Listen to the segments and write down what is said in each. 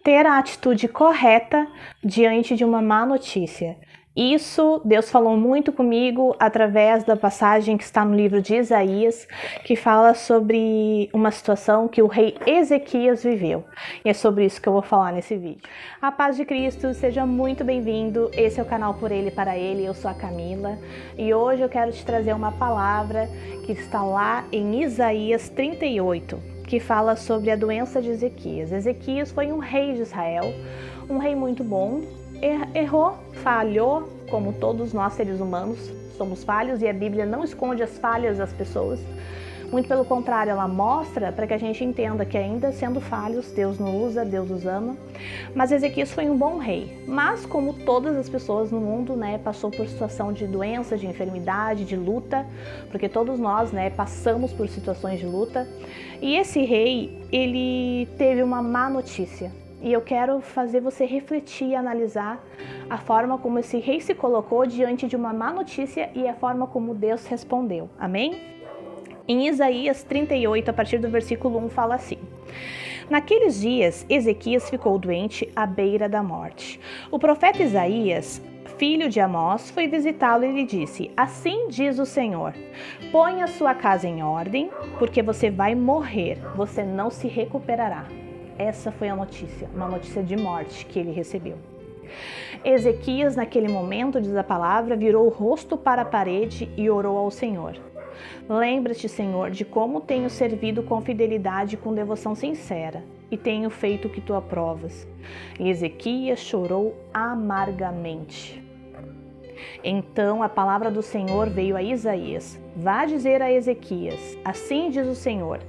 Ter a atitude correta diante de uma má notícia. Isso Deus falou muito comigo através da passagem que está no livro de Isaías, que fala sobre uma situação que o rei Ezequias viveu. E é sobre isso que eu vou falar nesse vídeo. A paz de Cristo, seja muito bem-vindo. Esse é o canal Por Ele e Para Ele. Eu sou a Camila e hoje eu quero te trazer uma palavra que está lá em Isaías 38. Que fala sobre a doença de Ezequias. Ezequias foi um rei de Israel, um rei muito bom, errou, falhou, como todos nós seres humanos somos falhos, e a Bíblia não esconde as falhas das pessoas, muito pelo contrário, ela mostra para que a gente entenda que ainda sendo falhos, Deus nos usa, Deus os ama. Mas Ezequias foi um bom rei, mas como todas as pessoas no mundo, passou por situação de doença, de enfermidade, de luta, porque todos nós, passamos por situações de luta. E esse rei, ele teve uma má notícia. E eu quero fazer você refletir e analisar a forma como esse rei se colocou diante de uma má notícia e a forma como Deus respondeu. Amém? Em Isaías 38, a partir do versículo 1, fala assim: Naqueles dias, Ezequias ficou doente à beira da morte. O profeta Isaías, filho de Amós, foi visitá-lo e lhe disse: Assim diz o Senhor, ponha sua casa em ordem, porque você vai morrer, você não se recuperará. Essa foi a notícia, uma notícia de morte que ele recebeu. Ezequias, naquele momento, diz a palavra, virou o rosto para a parede e orou ao Senhor. Lembra-te, Senhor, de como tenho servido com fidelidade e com devoção sincera, e tenho feito o que tu aprovas. E Ezequias chorou amargamente. Então a palavra do Senhor veio a Isaías: Vá dizer a Ezequias, assim diz o Senhor,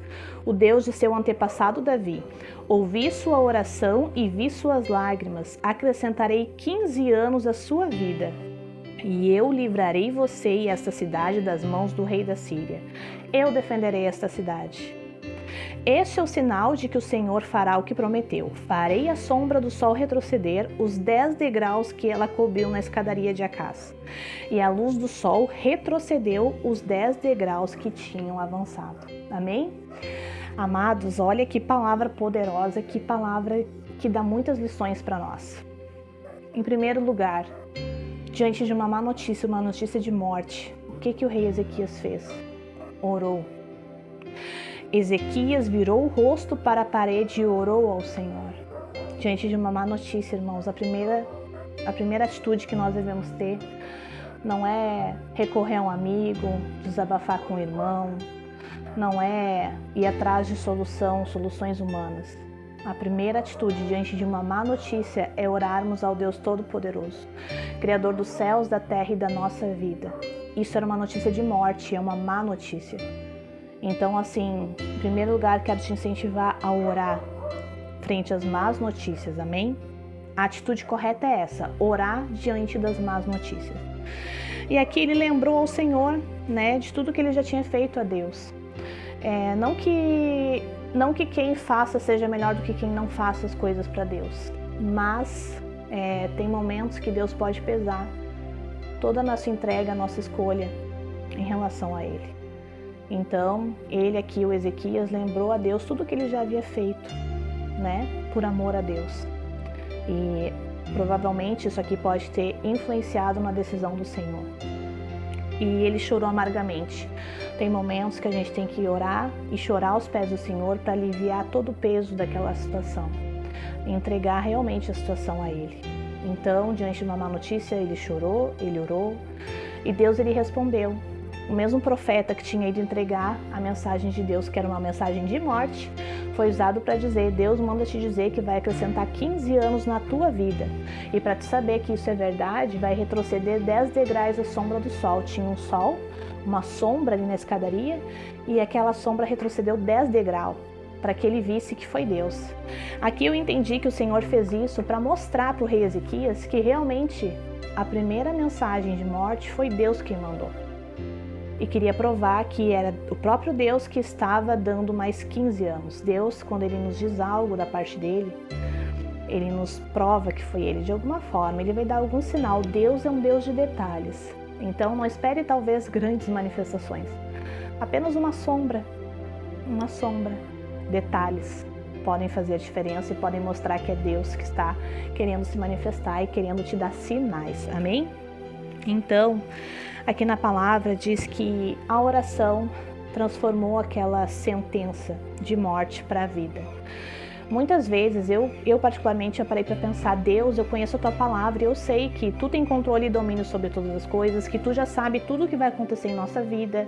o Deus de seu antepassado Davi, ouvi sua oração e vi suas lágrimas, acrescentarei 15 anos à sua vida. E eu livrarei você e esta cidade das mãos do rei da Síria. Eu defenderei esta cidade. Este é o sinal de que o Senhor fará o que prometeu. Farei a sombra do sol retroceder os 10 degraus que ela cobriu na escadaria de Acás. E a luz do sol retrocedeu os 10 degraus que tinham avançado. Amém? Amados, olha que palavra poderosa, que palavra que dá muitas lições para nós. Em primeiro lugar, diante de uma má notícia, uma notícia de morte, o que o rei Ezequias fez? Orou. Ezequias virou o rosto para a parede e orou ao Senhor. Diante de uma má notícia, irmãos, a primeira atitude que nós devemos ter não é recorrer a um amigo, desabafar com o irmão, não é ir atrás de soluções humanas. A primeira atitude diante de uma má notícia é orarmos ao Deus Todo-Poderoso, Criador dos céus, da terra e da nossa vida. Isso era uma notícia de morte, é uma má notícia. Então, assim, em primeiro lugar, quero te incentivar a orar frente às más notícias, amém? A atitude correta é essa, orar diante das más notícias. E aqui ele lembrou ao Senhor, de tudo que ele já tinha feito a Deus. Não que quem faça seja melhor do que quem não faça as coisas para Deus, mas tem momentos que Deus pode pesar toda a nossa entrega, a nossa escolha em relação a Ele. Então, ele aqui, o Ezequias, lembrou a Deus tudo que ele já havia feito, por amor a Deus. E provavelmente isso aqui pode ter influenciado na decisão do Senhor. E ele chorou amargamente. Tem momentos que a gente tem que orar e chorar aos pés do Senhor para aliviar todo o peso daquela situação. E entregar realmente a situação a Ele. Então, diante de uma má notícia, ele chorou, ele orou. E Deus, ele respondeu. O mesmo profeta que tinha ido entregar a mensagem de Deus, que era uma mensagem de morte, foi usado para dizer: Deus manda te dizer que vai acrescentar 15 anos na tua vida. E para te saber que isso é verdade, vai retroceder 10 degraus à sombra do sol. Tinha um sol, uma sombra ali na escadaria, e aquela sombra retrocedeu 10 degraus, para que ele visse que foi Deus. Aqui eu entendi que o Senhor fez isso para mostrar para o rei Ezequias que realmente a primeira mensagem de morte foi Deus quem mandou. E queria provar que era o próprio Deus que estava dando mais 15 anos. Deus, quando Ele nos diz algo da parte dEle, Ele nos prova que foi Ele de alguma forma. Ele vai dar algum sinal. Deus é um Deus de detalhes. Então não espere talvez grandes manifestações. Apenas uma sombra, detalhes. podem fazer a diferença e podem mostrar que é Deus que está querendo se manifestar e querendo te dar sinais, amém? Então, aqui na palavra diz que a oração transformou aquela sentença de morte para a vida. Muitas vezes, eu particularmente, eu parei para pensar, Deus, eu conheço a Tua Palavra e eu sei que Tu tem controle e domínio sobre todas as coisas, que Tu já sabe tudo o que vai acontecer em nossa vida,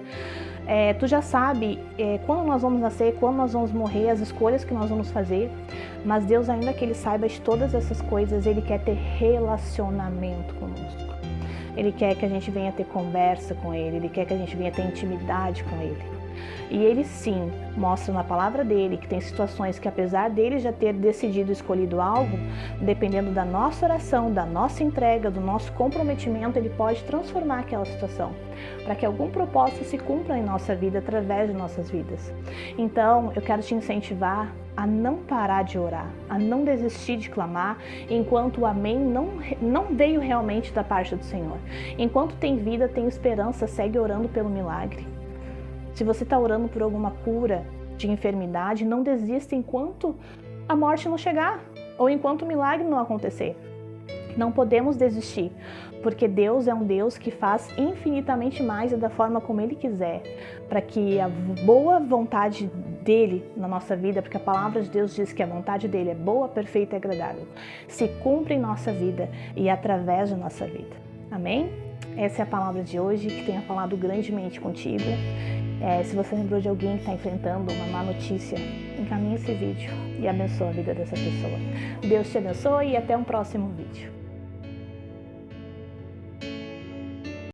Tu já sabe quando nós vamos nascer, quando nós vamos morrer, as escolhas que nós vamos fazer, mas Deus, ainda que Ele saiba de todas essas coisas, Ele quer ter relacionamento conosco. Ele quer que a gente venha ter conversa com Ele, Ele quer que a gente venha ter intimidade com Ele. E Ele sim mostra na palavra dele que tem situações que, apesar dele já ter decidido, escolhido algo, dependendo da nossa oração, da nossa entrega, do nosso comprometimento, Ele pode transformar aquela situação para que algum propósito se cumpra em nossa vida através de nossas vidas. Então, eu quero te incentivar a não parar de orar, a não desistir de clamar, enquanto o amém não veio realmente da parte do Senhor. Enquanto tem vida, tem esperança, segue orando pelo milagre. Se você está orando por alguma cura de enfermidade, não desista enquanto a morte não chegar ou enquanto o milagre não acontecer. Não podemos desistir, porque Deus é um Deus que faz infinitamente mais e da forma como Ele quiser, para que a boa vontade dEle na nossa vida, porque a palavra de Deus diz que a vontade dEle é boa, perfeita e agradável, se cumpre em nossa vida e através da nossa vida. Amém? Essa é a palavra de hoje, que tenha falado grandemente contigo. Se você lembrou de alguém que está enfrentando uma má notícia, encaminhe esse vídeo e abençoe a vida dessa pessoa. Deus te abençoe e até um próximo vídeo.